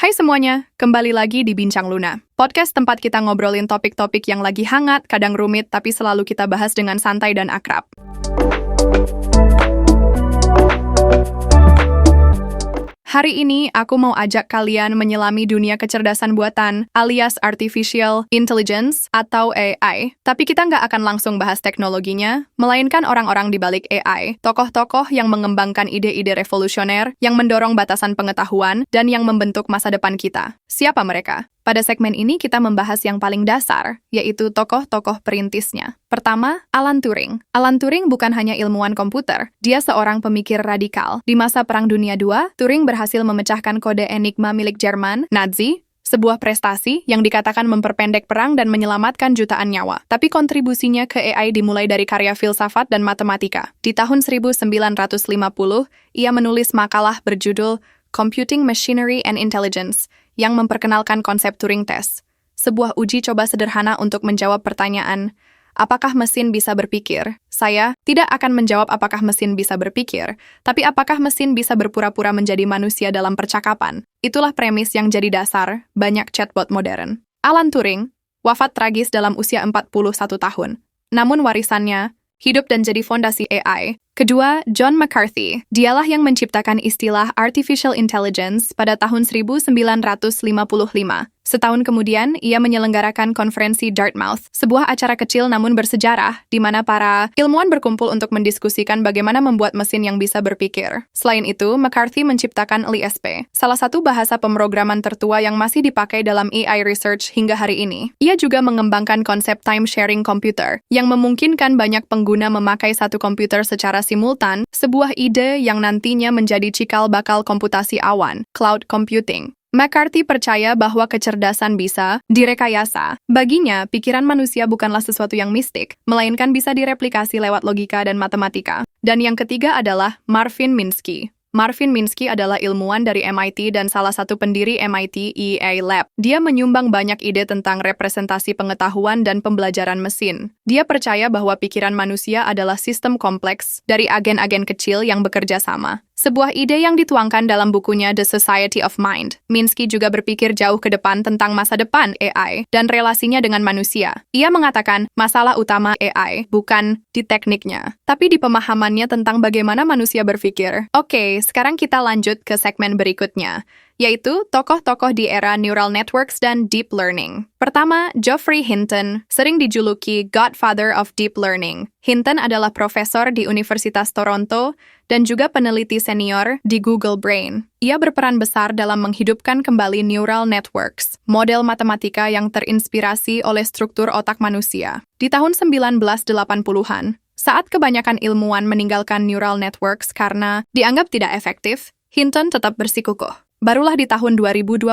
Hai semuanya, kembali lagi di Bincang Luna. Podcast tempat kita ngobrolin topik-topik yang lagi hangat, kadang rumit, tapi selalu kita bahas dengan santai dan akrab. Hari ini, aku mau ajak kalian menyelami dunia kecerdasan buatan, alias Artificial Intelligence atau AI. Tapi kita nggak akan langsung bahas teknologinya, melainkan orang-orang di balik AI, tokoh-tokoh yang mengembangkan ide-ide revolusioner, yang mendorong batasan pengetahuan, dan yang membentuk masa depan kita. Siapa mereka? Pada segmen ini kita membahas yang paling dasar, yaitu tokoh-tokoh perintisnya. Pertama, Alan Turing. Alan Turing bukan hanya ilmuwan komputer, dia seorang pemikir radikal. Di masa Perang Dunia II, Turing berhasil memecahkan kode enigma milik Jerman, Nazi, sebuah prestasi yang dikatakan memperpendek perang dan menyelamatkan jutaan nyawa. Tapi kontribusinya ke AI dimulai dari karya filsafat dan matematika. Di tahun 1950, ia menulis makalah berjudul Computing Machinery and Intelligence, yang memperkenalkan konsep Turing Test, sebuah uji coba sederhana untuk menjawab pertanyaan, apakah mesin bisa berpikir? Saya tidak akan menjawab apakah mesin bisa berpikir, tapi apakah mesin bisa berpura-pura menjadi manusia dalam percakapan. Itulah premis yang jadi dasar banyak chatbot modern. Alan Turing wafat tragis dalam usia 41 tahun. Namun warisannya hidup dan jadi fondasi AI. Kedua, John McCarthy. Dialah yang menciptakan istilah Artificial Intelligence pada tahun 1955. Setahun kemudian, ia menyelenggarakan konferensi Dartmouth, sebuah acara kecil namun bersejarah, di mana para ilmuwan berkumpul untuk mendiskusikan bagaimana membuat mesin yang bisa berpikir. Selain itu, McCarthy menciptakan LISP, salah satu bahasa pemrograman tertua yang masih dipakai dalam AI research hingga hari ini. Ia juga mengembangkan konsep time-sharing computer, yang memungkinkan banyak pengguna memakai satu komputer secara simultan, sebuah ide yang nantinya menjadi cikal bakal komputasi awan, cloud computing. McCarthy percaya bahwa kecerdasan bisa direkayasa. Baginya, pikiran manusia bukanlah sesuatu yang mistik, melainkan bisa direplikasi lewat logika dan matematika. Dan yang ketiga adalah Marvin Minsky. Marvin Minsky adalah ilmuwan dari MIT dan salah satu pendiri MIT EA Lab. Dia menyumbang banyak ide tentang representasi pengetahuan dan pembelajaran mesin. Dia percaya bahwa pikiran manusia adalah sistem kompleks dari agen-agen kecil yang bekerja sama. Sebuah ide yang dituangkan dalam bukunya The Society of Mind. Minsky juga berpikir jauh ke depan tentang masa depan AI dan relasinya dengan manusia. Ia mengatakan masalah utama AI bukan di tekniknya, tapi di pemahamannya tentang bagaimana manusia berpikir. Oke, sekarang kita lanjut ke segmen berikutnya, yaitu tokoh-tokoh di era neural networks dan deep learning. Pertama, Geoffrey Hinton, sering dijuluki Godfather of Deep Learning. Hinton adalah profesor di Universitas Toronto dan juga peneliti senior di Google Brain. Ia berperan besar dalam menghidupkan kembali neural networks, model matematika yang terinspirasi oleh struktur otak manusia. Di tahun 1980-an, saat kebanyakan ilmuwan meninggalkan neural networks karena dianggap tidak efektif, Hinton tetap bersikukuh. Barulah di tahun 2012,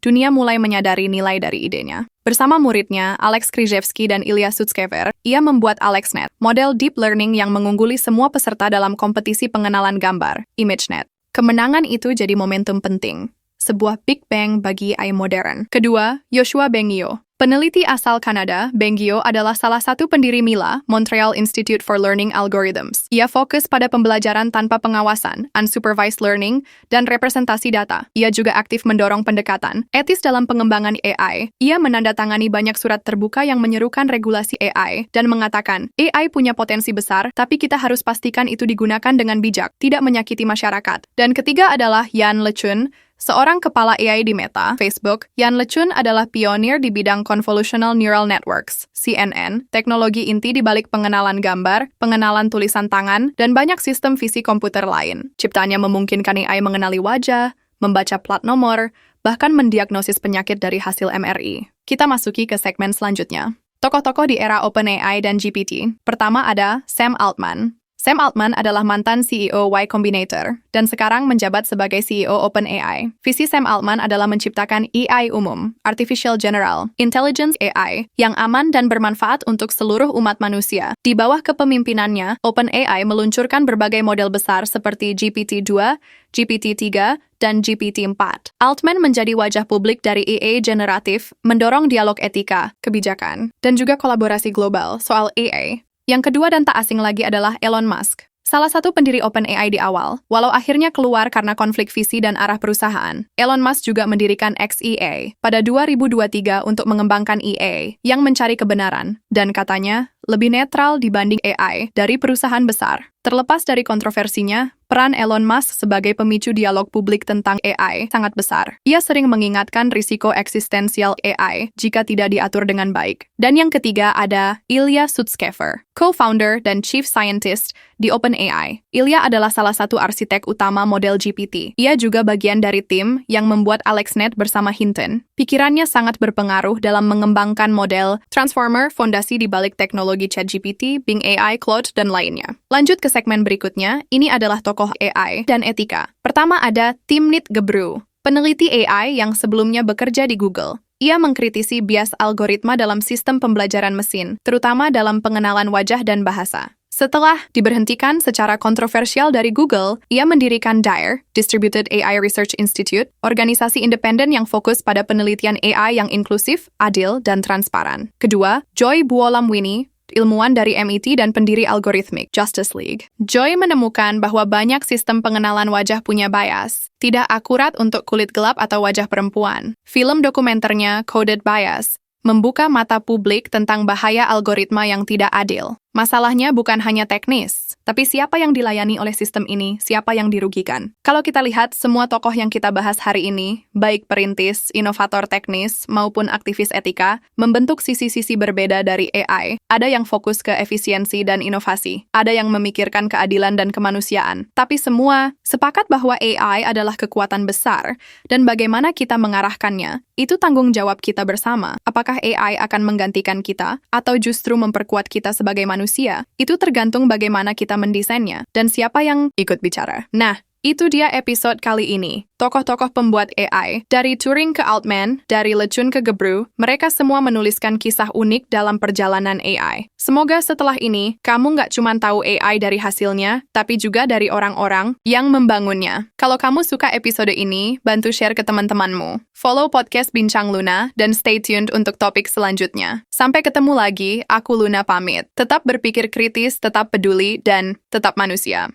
dunia mulai menyadari nilai dari idenya. Bersama muridnya, Alex Krizhevsky dan Ilya Sutskever, ia membuat AlexNet, model deep learning yang mengungguli semua peserta dalam kompetisi pengenalan gambar, ImageNet. Kemenangan itu jadi momentum penting, sebuah Big Bang bagi AI modern. Kedua, Yoshua Bengio. Peneliti asal Kanada, Bengio adalah salah satu pendiri MILA, Montreal Institute for Learning Algorithms. Ia fokus pada pembelajaran tanpa pengawasan, unsupervised learning, dan representasi data. Ia juga aktif mendorong pendekatan etis dalam pengembangan AI. Ia menandatangani banyak surat terbuka yang menyerukan regulasi AI dan mengatakan, AI punya potensi besar, tapi kita harus pastikan itu digunakan dengan bijak, tidak menyakiti masyarakat. Dan ketiga adalah Yann LeCun, seorang kepala AI di Meta, Facebook. Yann LeCun adalah pionir di bidang Convolutional Neural Networks, CNN, teknologi inti di balik pengenalan gambar, pengenalan tulisan tangan, dan banyak sistem visi komputer lain. Ciptaannya memungkinkan AI mengenali wajah, membaca plat nomor, bahkan mendiagnosis penyakit dari hasil MRI. Kita masuki ke segmen selanjutnya. Tokoh-tokoh di era OpenAI dan GPT. Pertama ada Sam Altman. Sam Altman adalah mantan CEO Y Combinator dan sekarang menjabat sebagai CEO OpenAI. Visi Sam Altman adalah menciptakan AI umum, Artificial General Intelligence AI, yang aman dan bermanfaat untuk seluruh umat manusia. Di bawah kepemimpinannya, OpenAI meluncurkan berbagai model besar seperti GPT-2, GPT-3, dan GPT-4. Altman menjadi wajah publik dari AI generatif, mendorong dialog etika, kebijakan, dan juga kolaborasi global soal AI. Yang kedua dan tak asing lagi adalah Elon Musk. salah satu pendiri OpenAI di awal, walau akhirnya keluar karena konflik visi dan arah perusahaan. Elon Musk juga mendirikan XEA pada 2023 untuk mengembangkan EA yang mencari kebenaran, dan katanya lebih netral dibanding AI dari perusahaan besar. Terlepas dari kontroversinya, peran Elon Musk sebagai pemicu dialog publik tentang AI sangat besar. Ia sering mengingatkan risiko eksistensial AI jika tidak diatur dengan baik. Dan yang ketiga ada Ilya Sutskever, co-founder dan chief scientist di OpenAI. Ilya adalah salah satu arsitek utama model GPT. Ia juga bagian dari tim yang membuat AlexNet bersama Hinton. Pikirannya sangat berpengaruh dalam mengembangkan model Transformer, fondasi di balik teknologi ChatGPT, Bing AI, Claude, dan lainnya. Lanjut ke segmen berikutnya, ini adalah tokoh AI dan etika. Pertama ada Timnit Gebru, peneliti AI yang sebelumnya bekerja di Google. Ia mengkritisi bias algoritma dalam sistem pembelajaran mesin, terutama dalam pengenalan wajah dan bahasa. Setelah diberhentikan secara kontroversial dari Google, ia mendirikan DAIR, Distributed AI Research Institute, organisasi independen yang fokus pada penelitian AI yang inklusif, adil, dan transparan. Kedua, Joy Buolamwini, ilmuwan dari MIT dan pendiri Algorithmic Justice League. Joy menemukan bahwa banyak sistem pengenalan wajah punya bias, tidak akurat untuk kulit gelap atau wajah perempuan. Film dokumenternya Coded Bias membuka mata publik tentang bahaya algoritma yang tidak adil. Masalahnya bukan hanya teknis, tapi siapa yang dilayani oleh sistem ini, siapa yang dirugikan. Kalau kita lihat semua tokoh yang kita bahas hari ini, baik perintis, inovator teknis, maupun aktivis etika, membentuk sisi-sisi berbeda dari AI. Ada yang fokus ke efisiensi dan inovasi, ada yang memikirkan keadilan dan kemanusiaan. Tapi semua sepakat bahwa AI adalah kekuatan besar, dan bagaimana kita mengarahkannya, itu tanggung jawab kita bersama. Apakah AI akan menggantikan kita, atau justru memperkuat kita sebagai manusia? Itu tergantung bagaimana kita mendesainnya dan siapa yang ikut bicara. Nah, itu dia episode kali ini. Tokoh-tokoh pembuat AI, dari Turing ke Altman, dari LeCun ke Gebru, mereka semua menuliskan kisah unik dalam perjalanan AI. Semoga setelah ini, kamu nggak cuma tahu AI dari hasilnya, tapi juga dari orang-orang yang membangunnya. Kalau kamu suka episode ini, bantu share ke teman-temanmu. Follow podcast Bincang Luna, dan stay tuned untuk topik selanjutnya. Sampai ketemu lagi, aku Luna pamit. Tetap berpikir kritis, tetap peduli, dan tetap manusia.